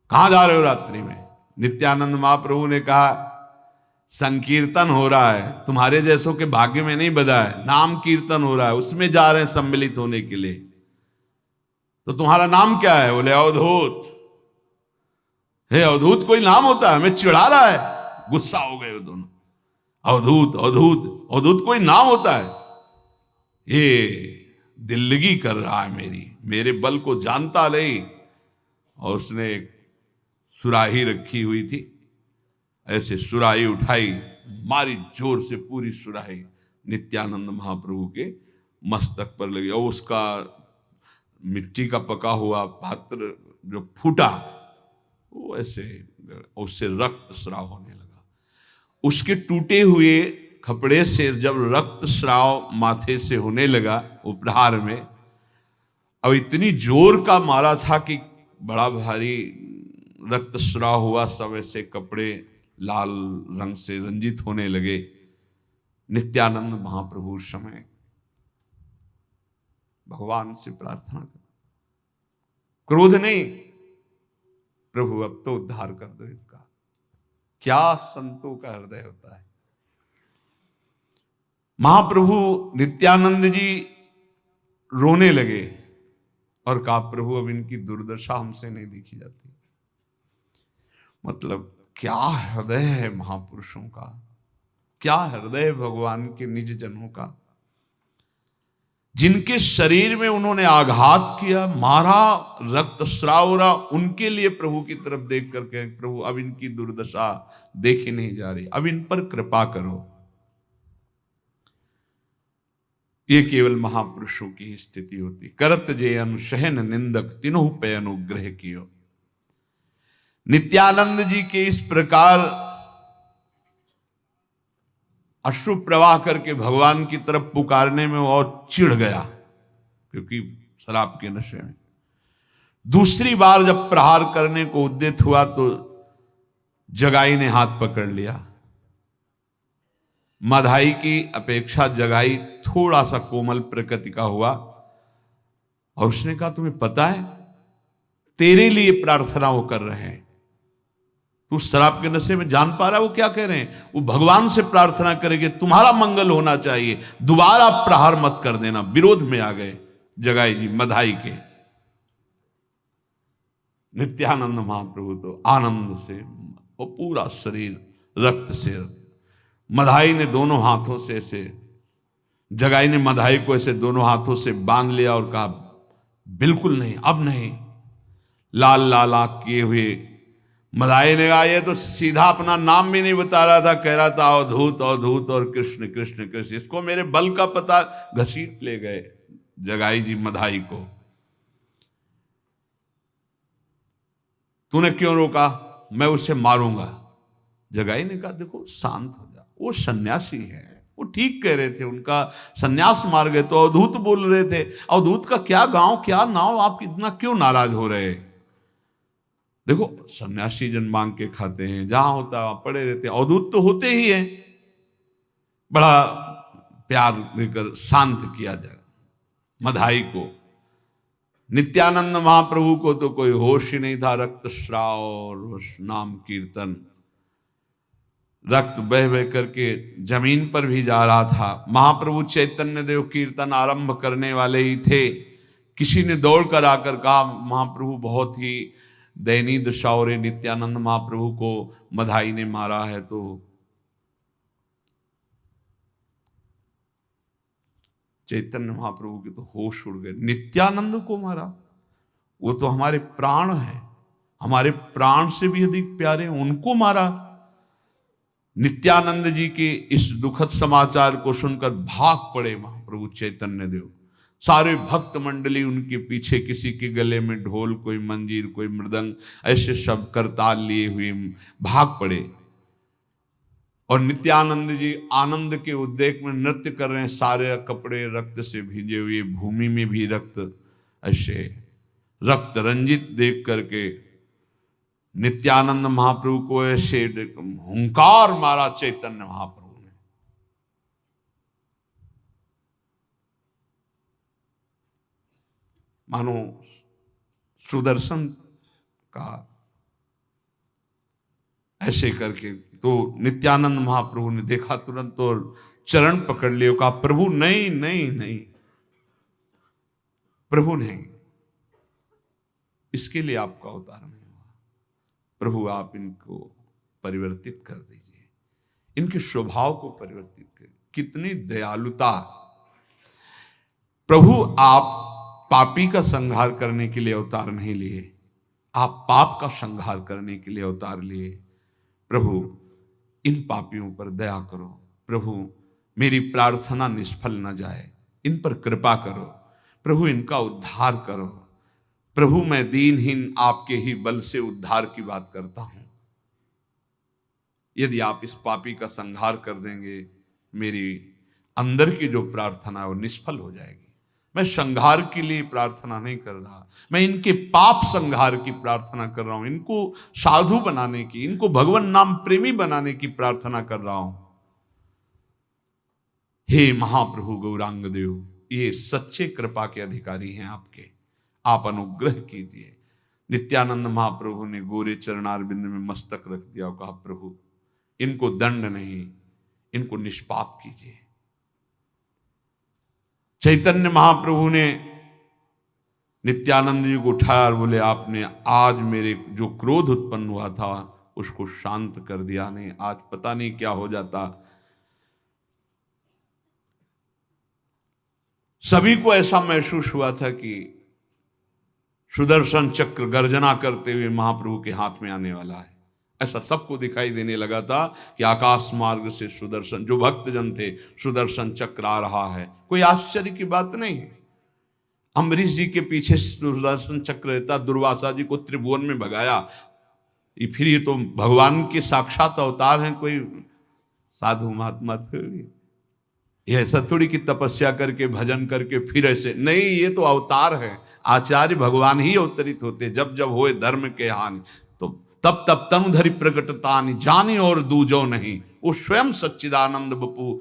कहां जा रहे हो रात्रि में। नित्यानंद महाप्रभु ने कहा संकीर्तन हो रहा है, तुम्हारे जैसों के भाग्य में नहीं बधा है, नाम कीर्तन हो रहा है, उसमें जा रहे हैं सम्मिलित होने के लिए। तो तुम्हारा नाम क्या है? बोले अवधूत। हे अवधूत कोई नाम होता है? हमें चिढ़ा रहा है। गुस्सा हो गए वो दोनों। अवधूत अवधूत अवधूत कोई नाम होता है? ये दिल्लगी कर रहा है मेरे बल को जानता नहीं। और उसने एक सुराही रखी हुई थी, ऐसे सुराही उठाई, मारी जोर से, पूरी सुराही नित्यानंद महाप्रभु के मस्तक पर लगी और उसका मिट्टी का पका हुआ पात्र जो फूटा वो ऐसे, उससे रक्त स्राव होने लगा। उसके टूटे हुए कपड़े से जब रक्त स्राव माथे से होने लगा उपहार में, अब इतनी जोर का मारा था कि बड़ा भारी रक्त स्राव हुआ। सब ऐसे कपड़े लाल रंग से रंजित होने लगे। नित्यानंद महाप्रभु उस समय भगवान से प्रार्थना कर, क्रोध नहीं, प्रभु अब तो उद्धार कर दो इनका। क्या संतों का हृदय होता है। महाप्रभु नित्यानंद जी रोने लगे और कहा, प्रभु अब इनकी दुर्दशा हमसे नहीं देखी जाती। मतलब क्या हृदय है महापुरुषों का, क्या हृदय है भगवान के निज जनों का, जिनके शरीर में उन्होंने आघात किया, मारा, रक्त स्राव हो रहा, उनके लिए प्रभु की तरफ देख करके, प्रभु अब इनकी दुर्दशा देखी नहीं जा रही, अब इन पर कृपा करो। ये केवल महापुरुषों की ही स्थिति होती। करत जे अनुशहन निंदक तिन्हु पे अनुग्रह कियो। नित्यानंद जी के इस प्रकार अश्रु प्रवाह करके भगवान की तरफ पुकारने में और चिढ़ गया, क्योंकि शराब के नशे में। दूसरी बार जब प्रहार करने को उद्यत हुआ तो जगाई ने हाथ पकड़ लिया। मधाई की अपेक्षा जगाई थोड़ा सा कोमल प्रकृति का हुआ और उसने कहा, तुम्हें पता है तेरे लिए प्रार्थना वो कर रहे हैं, तू शराब के नशे में जान पा रहा है वो क्या कह रहे हैं? वो भगवान से प्रार्थना करेंगे तुम्हारा मंगल होना चाहिए, दोबारा प्रहार मत कर देना। विरोध में आ गए जगाई जी मधाई के। नित्यानंद महाप्रभु तो आनंद से वो पूरा शरीर रक्त से, मधाई ने दोनों हाथों से ऐसे, जगाई ने मधाई को ऐसे दोनों हाथों से बांध लिया और कहा, बिल्कुल नहीं, अब नहीं। लाल लाल आंख किए हुए मधाई ने कहा, ये तो सीधा अपना नाम भी नहीं बता रहा था, कह रहा था अवधूत अवधूत और कृष्ण कृष्ण कृष्ण, इसको मेरे बल का पता। घसीट ले गए जगाई जी मधाई को। तूने क्यों रोका? मैं उसे मारूंगा। जगाई ने कहा, देखो शांत हो जा, वो सन्यासी है, वो ठीक कह रहे थे, उनका सन्यास मार गए तो अवधूत बोल रहे थे। अवधूत का क्या गांव क्या नाव, आप इतना क्यों नाराज हो रहे? देखो सन्यासी जन मांग के खाते हैं, जहां होता है वहां पड़े रहते हैं, अवधूत तो होते ही हैं। बड़ा प्यार देकर शांत किया जाए मधाई को। नित्यानंद महाप्रभु को तो कोई होश ही नहीं था। रक्त स्राव और नाम कीर्तन, रक्त बह बह करके जमीन पर भी जा रहा था। महाप्रभु चैतन्य देव कीर्तन आरंभ करने वाले ही थे, किसी ने दौड़ कर आकर कहा, महाप्रभु बहुत ही दयनीय दशा हो रही, नित्यानंद महाप्रभु को मधाई ने मारा है। तो चैतन्य महाप्रभु के तो होश उड़ गए। नित्यानंद को मारा? वो तो हमारे प्राण है, हमारे प्राण से भी अधिक प्यारे, उनको मारा? नित्यानंद जी के इस दुखद समाचार को सुनकर भाग पड़े महाप्रभु चैतन्य देव। सारे भक्त मंडली उनके पीछे, किसी के गले में ढोल, कोई मंजीर, कोई मृदंग, ऐसे शब्द करताल लिए हुए भाग पड़े। और नित्यानंद जी आनंद के उद्रेक में नृत्य कर रहे हैं, सारे कपड़े रक्त से भीजे हुए, भूमि में भी रक्त, ऐसे रक्त रंजित देख करके नित्यानंद महाप्रभु को ऐसे हुंकार मारा चैतन्य महाप्रभु ने। मानो सुदर्शन का ऐसे करके। तो नित्यानंद महाप्रभु ने देखा तुरंत और चरण पकड़ लिए, कहा, प्रभु नहीं नहीं नहीं, प्रभु नहीं, इसके लिए आपका अवतार नहीं हुआ। प्रभु आप इनको परिवर्तित कर दीजिए, इनके स्वभाव को परिवर्तित करिए। कितनी दयालुता। प्रभु आप पापी का संहार करने के लिए अवतार नहीं लिए, आप पाप का संहार करने के लिए अवतार लिए। प्रभु इन पापियों पर दया करो। प्रभु मेरी प्रार्थना निष्फल न जाए, इन पर कृपा करो। प्रभु इनका उद्धार करो। प्रभु मैं दीनहीन आपके ही बल से उद्धार की बात करता हूं। यदि आप इस पापी का संहार कर देंगे, मेरी अंदर की जो प्रार्थना है वो निष्फल हो जाएगी। मैं संहार के लिए प्रार्थना नहीं कर रहा, मैं इनके पाप संहार की प्रार्थना कर रहा हूं, इनको साधु बनाने की, इनको भगवान नाम प्रेमी बनाने की प्रार्थना कर रहा हूं। हे महाप्रभु गौरांग देव, ये सच्चे कृपा के अधिकारी हैं आपके, आप अनुग्रह कीजिए। नित्यानंद महाप्रभु ने गोरे चरणारविंद में मस्तक रख दिया और कहा, प्रभु इनको दंड नहीं, इनको निष्पाप कीजिए। चैतन्य महाप्रभु ने नित्यानंद जी को उठाया और बोले, आपने आज मेरे जो क्रोध उत्पन्न हुआ था उसको शांत कर दिया, नहीं आज पता नहीं क्या हो जाता। सभी को ऐसा महसूस हुआ था कि सुदर्शन चक्र गर्जना करते हुए महाप्रभु के हाथ में आने वाला है। ऐसा सबको दिखाई देने लगा था कि आकाश मार्ग से सुदर्शन, जो भक्तजन थे, सुदर्शन चक्र आ रहा है। कोई आश्चर्य की बात नहीं है। अम्बरीश जी के पीछे सुदर्शन चक्र रहता, दुर्वासा जी को त्रिभुवन में भगाया। फिर ये तो भगवान के साक्षात अवतार हैं, कोई साधु महात्मा थोड़ी। ये ऐसा थोड़ी कि तपस्या करके भजन करके फिर ऐसे नहीं, ये तो अवतार है। आचार्य भगवान ही अवतरित होते। जब जब होए धर्म के हानि तो तब तब तनुधरि प्रकटतानि, जाने और दूजो नहीं। वो स्वयं सच्चिदानंद बपू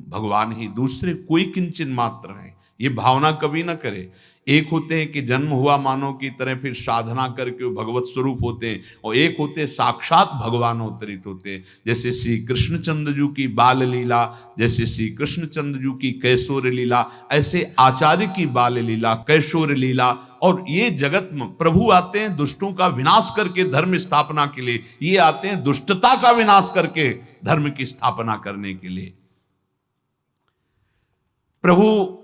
भगवान ही, दूसरे कोई किंचन मात्र है। ये भावना कभी ना करे। एक होते हैं कि जन्म हुआ मानव की तरह, फिर साधना करके वो भगवत स्वरूप होते हैं, और एक होते साक्षात भगवान अवतरित होते हैं। जैसे श्री कृष्णचंद्र जी की बाल लीला, जैसे श्री कृष्णचंद्र जी की कैशोर लीला, ऐसे आचार्य की बाल लीला, कैशोर लीला। और ये जगत में प्रभु आते हैं दुष्टों का विनाश करके धर्म स्थापना के लिए, ये आते हैं दुष्टता का विनाश करके धर्म की स्थापना करने के लिए। प्रभु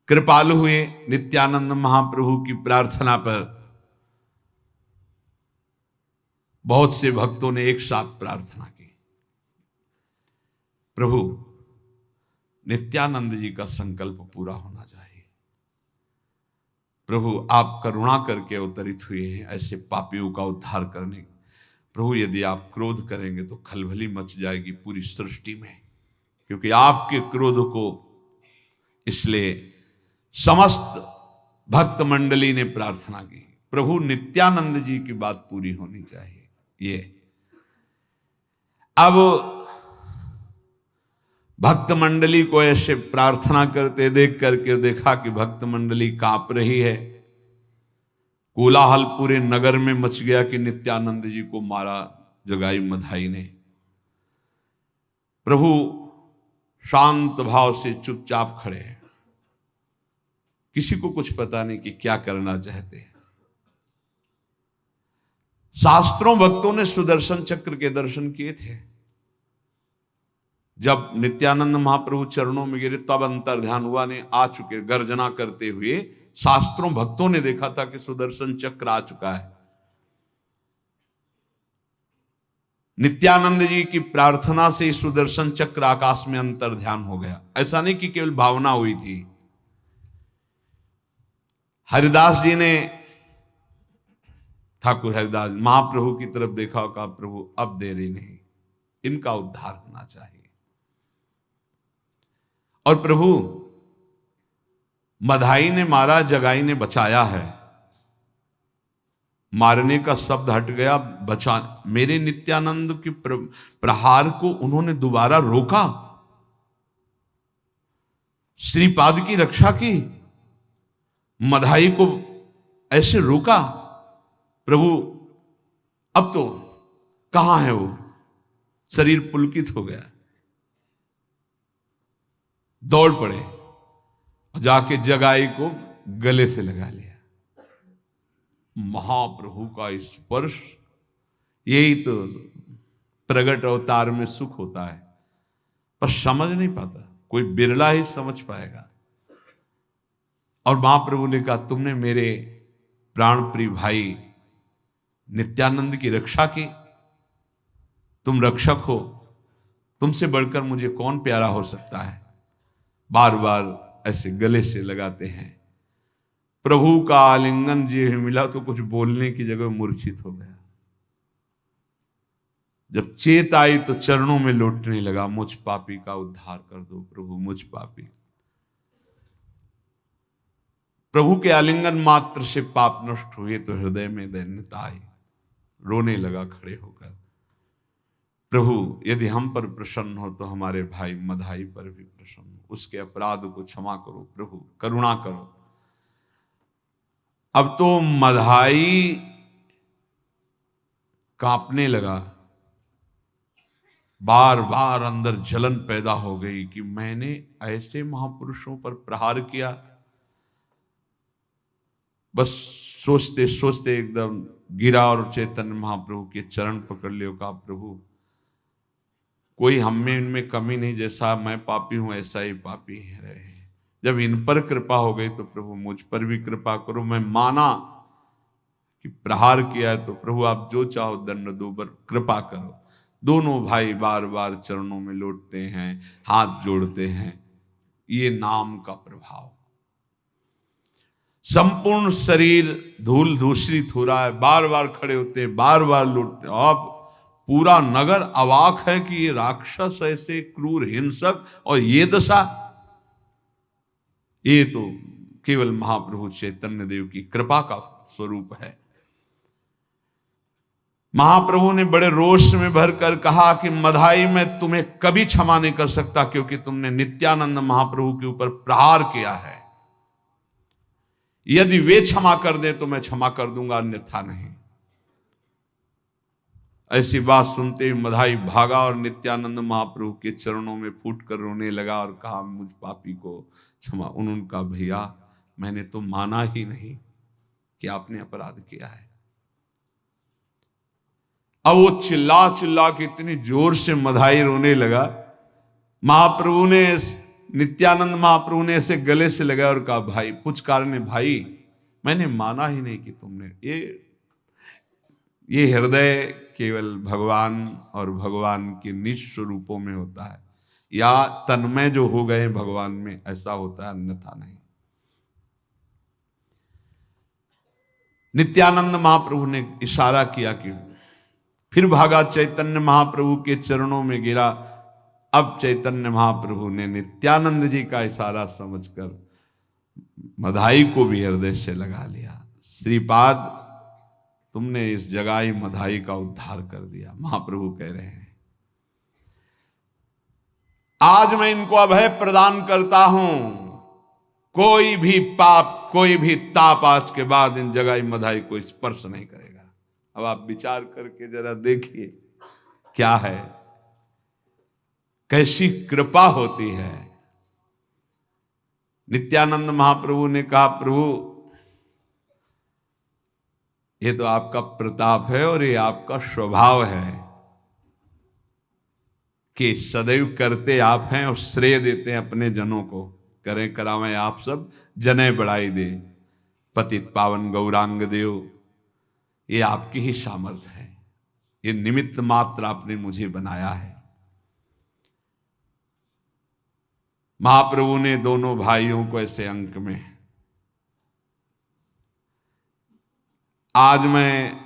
कृपालु हुए। नित्यानंद महाप्रभु की प्रार्थना पर बहुत से भक्तों ने एक साथ प्रार्थना की, प्रभु नित्यानंद जी का संकल्प पूरा होना चाहिए। प्रभु आप करुणा करके अवतरित हुए हैं ऐसे पापियों का उद्धार करने। प्रभु यदि आप क्रोध करेंगे तो खलबली मच जाएगी पूरी सृष्टि में, क्योंकि आपके क्रोध को, इसलिए समस्त भक्त मंडली ने प्रार्थना की, प्रभु नित्यानंद जी की बात पूरी होनी चाहिए। ये अब भक्त मंडली को ऐसे प्रार्थना करते देख करके देखा कि भक्त मंडली कांप रही है। कोलाहल पूरे नगर में मच गया कि नित्यानंद जी को मारा जगाई मधाई ने। प्रभु शांत भाव से चुपचाप खड़े हैं, किसी को कुछ पता नहीं कि क्या करना चाहते हैं। शास्त्रों भक्तों ने सुदर्शन चक्र के दर्शन किए थे। जब नित्यानंद महाप्रभु चरणों में गिरे तब अंतर ध्यान हुआ, ने आ चुके गर्जना करते हुए। शास्त्रों भक्तों ने देखा था कि सुदर्शन चक्र आ चुका है। नित्यानंद जी की प्रार्थना से सुदर्शन चक्र आकाश में अंतर ध्यान हो गया। ऐसा नहीं कि केवल भावना हुई थी। हरिदास जी ने, ठाकुर हरिदास महाप्रभु की तरफ देखा और कहा, प्रभु अब देरी नहीं, इनका उद्धार होना चाहिए। और प्रभु मधाई ने मारा, जगाई ने बचाया है। मारने का शब्द हट गया, बचा। मेरे नित्यानंद के प्रहार को उन्होंने दोबारा रोका, श्रीपाद की रक्षा की, मधाई को ऐसे रोका। प्रभु अब तो कहां है वो, शरीर पुलकित हो गया। दौड़ पड़े, जाके जगाई को गले से लगा लिया। महाप्रभु का स्पर्श, यही तो प्रगट अवतार में सुख होता है, पर समझ नहीं पाता, कोई बिरला ही समझ पाएगा। और महाप्रभु ने कहा, तुमने मेरे प्राण प्रिय भाई नित्यानंद की रक्षा की, तुम रक्षक हो, तुमसे बढ़कर मुझे कौन प्यारा हो सकता है। बार बार ऐसे गले से लगाते हैं। प्रभु का आलिंगन जी मिला तो कुछ बोलने की जगह मूर्छित हो गया। जब चेत आई तो चरणों में लौटने लगा, मुझ पापी का उद्धार कर दो प्रभु, मुझ पापी। प्रभु के आलिंगन मात्र से पाप नष्ट हुए तो हृदय में दैन्यता आई, रोने लगा खड़े होकर। प्रभु यदि हम पर प्रसन्न हो तो हमारे भाई मधाई पर भी प्रसन्न हो, उसके अपराध को क्षमा करो प्रभु, करुणा करो। अब तो मधाई कांपने लगा, बार बार अंदर जलन पैदा हो गई कि मैंने ऐसे महापुरुषों पर प्रहार किया। बस सोचते सोचते एकदम गिरा और चैतन्य महाप्रभु के चरण पकड़ लियो, कहा प्रभु कोई हम में इनमें कमी नहीं, जैसा मैं पापी हूं ऐसा ही पापी रहे। जब इन पर कृपा हो गई तो प्रभु मुझ पर भी कृपा करो। मैं माना कि प्रहार किया है तो प्रभु आप जो चाहो दंड दो, पर कृपा करो। दोनों भाई बार बार चरणों में लौटते हैं, हाथ जोड़ते हैं। ये नाम का प्रभाव, संपूर्ण शरीर धूल धूसरित हो रहा है, बार बार खड़े होते हैं, बार बार लौटते। अब पूरा नगर अवाक है कि ये राक्षस ऐसे क्रूर हिंसक और ये दशा, ये तो केवल महाप्रभु चैतन्य देव की कृपा का स्वरूप है। महाप्रभु ने बड़े रोष में भरकर कहा कि मधाई मैं तुम्हें कभी क्षमा नहीं कर सकता, क्योंकि तुमने नित्यानंद महाप्रभु के ऊपर प्रहार किया है। यदि वे क्षमा कर दे तो मैं क्षमा कर दूंगा, अन्यथा नहीं। ऐसी बात सुनते ही मधाई भागा और नित्यानंद महाप्रभु के चरणों में फूट कर रोने लगा और कहा मुझ पापी को क्षमा। उन्होंने कहा भैया मैंने तो माना ही नहीं कि आपने अपराध किया है। अब वो चिल्ला चिल्ला के इतनी जोर से मधाई रोने लगा। महाप्रभु ने, नित्यानंद महाप्रभु ने ऐसे गले से लगाया और कहा भाई, पुचकार ने, भाई मैंने माना ही नहीं कि तुमने ये हृदय केवल भगवान और भगवान के निज स्वरूपों में होता है, या तन्मय जो हो गए भगवान में ऐसा होता है, अन्यथा नहीं। नित्यानंद महाप्रभु ने इशारा किया कि फिर भागा, चैतन्य महाप्रभु के चरणों में गिरा। अब चैतन्य महाप्रभु ने नित्यानंद जी का इशारा समझकर मधाई को भी हृदय से लगा लिया। श्रीपाद तुमने इस जगाई मधाई का उद्धार कर दिया। महाप्रभु कह रहे हैं आज मैं इनको अभय प्रदान करता हूं, कोई भी पाप, कोई भी ताप आज के बाद इन जगाई मधाई को स्पर्श नहीं करेगा। अब आप विचार करके जरा देखिए क्या है, कैसी कृपा होती है। नित्यानंद महाप्रभु ने कहा प्रभु ये तो आपका प्रताप है और ये आपका स्वभाव है कि सदैव करते आप हैं और श्रेय देते हैं अपने जनों को। करें करावें आप सब जने बढ़ाई दे, पतित पावन गौरांग देव, ये आपकी ही सामर्थ्य है, ये निमित्त मात्र आपने मुझे बनाया है। महाप्रभु ने दोनों भाइयों को ऐसे अंक में, आज मैं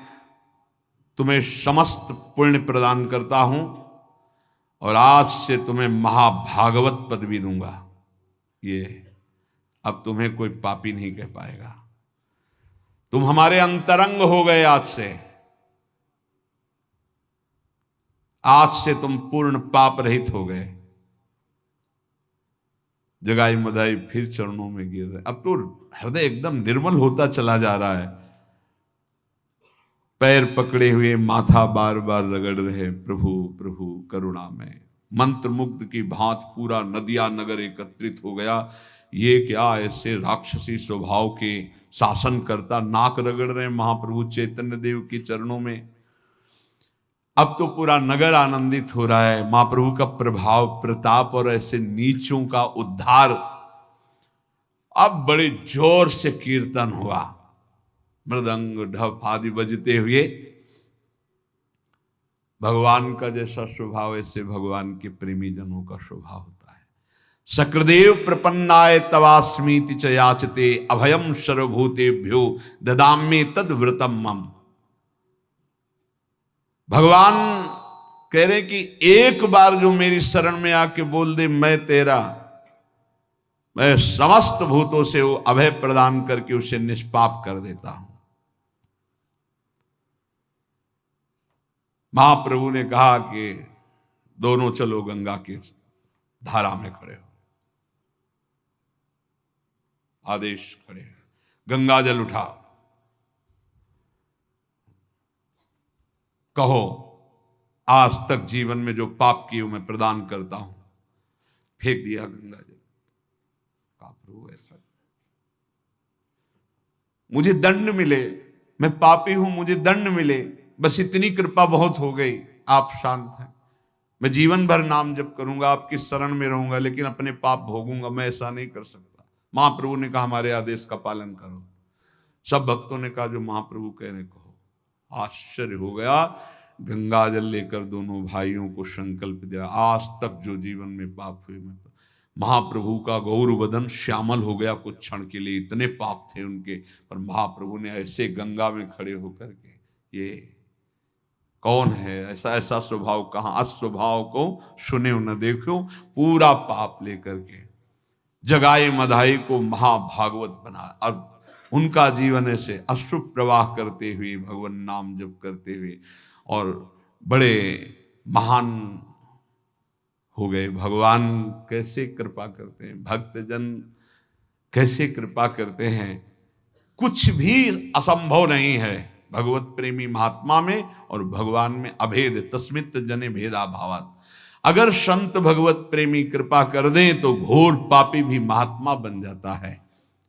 तुम्हें समस्त पुण्य प्रदान करता हूं और आज से तुम्हें महाभागवत पदवी दूंगा। ये अब तुम्हें कोई पापी नहीं कह पाएगा, तुम हमारे अंतरंग हो गए। आज से तुम पूर्ण पाप रहित हो गए। जगाई मधाई फिर चरणों में गिर रहे। अब तो हृदय एकदम निर्मल होता चला जा रहा है। पैर पकड़े हुए माथा बार बार रगड़ रहे, प्रभु प्रभु करुणा में मंत्र मुग्ध की भांति पूरा नदिया नगर एकत्रित हो गया। ये क्या ऐसे राक्षसी स्वभाव के शासन करता नाक रगड़ रहे महाप्रभु चैतन्य देव के चरणों में। अब तो पूरा नगर आनंदित हो रहा है, महाप्रभु का प्रभाव प्रताप और ऐसे नीचों का उद्धार। अब बड़े जोर से कीर्तन हुआ, मृदंग ढप आदि बजते हुए। भगवान का जैसा स्वभाव ऐसे भगवान के प्रेमी जनों का स्वभाव होता है। सकृदेव प्रपन्नाय तवास्मीति च याचते अभयम सर्वभूतेभ्यो ददाम्ये तद व्रतम मम। भगवान कह रहे कि एक बार जो मेरी शरण में आके बोल दे मैं तेरा, मैं समस्त भूतों से वो अभय प्रदान करके उसे निष्पाप कर देता हूं। महाप्रभु ने कहा कि दोनों चलो गंगा के धारा में खड़े हो। आदेश खड़े, गंगा जल उठा, कहो आज तक जीवन में जो पाप किए मैं प्रदान करता हूं। फेंक दिया गंगा जल। कहा प्रभु ऐसा मुझे दंड मिले, मैं पापी हूं, मुझे दंड मिले, बस इतनी कृपा बहुत हो गई। आप शांत हैं, मैं जीवन भर नाम जप करूंगा, आपकी शरण में रहूंगा, लेकिन अपने पाप भोगूंगा, मैं ऐसा नहीं कर सकता। महाप्रभु ने कहा हमारे आदेश का पालन करो। सब भक्तों ने कहा जो महाप्रभु कह रहे कहो। आश्चर्य हो गया। गंगा जल लेकर दोनों भाइयों को संकल्प दिया, आज तक जो जीवन में पाप हुए मैं, महाप्रभु का गौर वदन श्यामल हो गया कुछ क्षण के लिए, इतने पाप थे उनके। पर महाप्रभु ने ऐसे गंगा में खड़े होकर के, ये कौन है ऐसा ऐसा स्वभाव, कहाँ अस्वभाव को सुने न देखो, पूरा पाप लेकर के जगाई मधाई को महाभागवत बना। अब उनका जीवन ऐसे अश्रु प्रवाह करते हुए भगवान नाम जप करते हुए और बड़े महान हो गए। भगवान कैसे कृपा करते हैं, भक्तजन कैसे कृपा करते हैं। कुछ भी असंभव नहीं है भगवत प्रेमी महात्मा में और भगवान में अभेद, तस्मित जने भेदा भावात। अगर संत भगवत प्रेमी कृपा कर दें तो घोर पापी भी महात्मा बन जाता है।